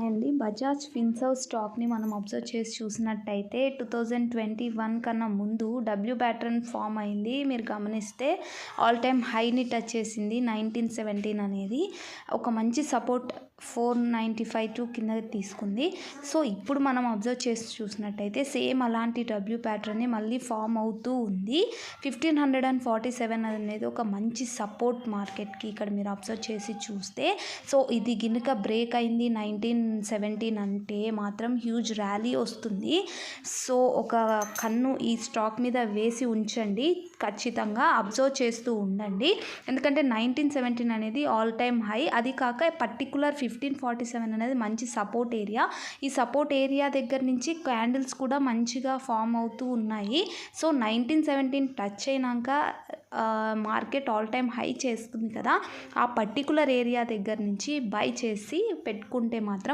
అండి. బజాజ్ ఫిన్సర్వ్ స్టాక్‌ని మనం అబ్జర్వ్ చేసి చూసినట్టయితే 2021 కన్నా ముందు డబ్ల్యూ ప్యాటర్న్ ఫామ్ అయింది. మీరు గమనిస్తే ఆల్ టైమ్ హైని టచ్ చేసింది 1917 అనేది. ఒక మంచి సపోర్ట్ 495 కింద తీసుకుంది. సో ఇప్పుడు మనం అబ్జర్వ్ చేసి చూసినట్టయితే సేమ్ అలాంటి డబ్ల్యూ ప్యాటర్న్ని మళ్ళీ ఫామ్ అవుతూ ఉంది. 1547 అనేది ఒక మంచి సపోర్ట్ మార్కెట్‌కి ఇక్కడ మీరు అబ్జర్వ్ చేసి చూస్తే. సో ఇది గినుక బ్రేక్ అయింది 1917 అంటే మాత్రం హ్యూజ్ ర్యాలీ వస్తుంది. సో ఒక కన్ను ఈ స్టాక్ మీద వేసి ఉంచండి, ఖచ్చితంగా అబ్జర్వ్ చేస్తూ ఉండండి. ఎందుకంటే 1917 అనేది ఆల్ టైమ్ హై, అది కాక పర్టికులర్ 1547 అనేది మంచి సపోర్ట్ ఏరియా. ఈ సపోర్ట్ ఏరియా దగ్గర నుంచి క్యాండిల్స్ కూడా మంచిగా ఫామ్ అవుతూ ఉన్నాయి. సో 1917 టచ్ అయినాక మార్కెట్ ఆల్ టైమ్ హై చేస్తుంది కదా, ఆ పర్టికులర్ ఏరియా దగ్గర నుంచి బై చేసి పెట్టుకుంటే మాత్రం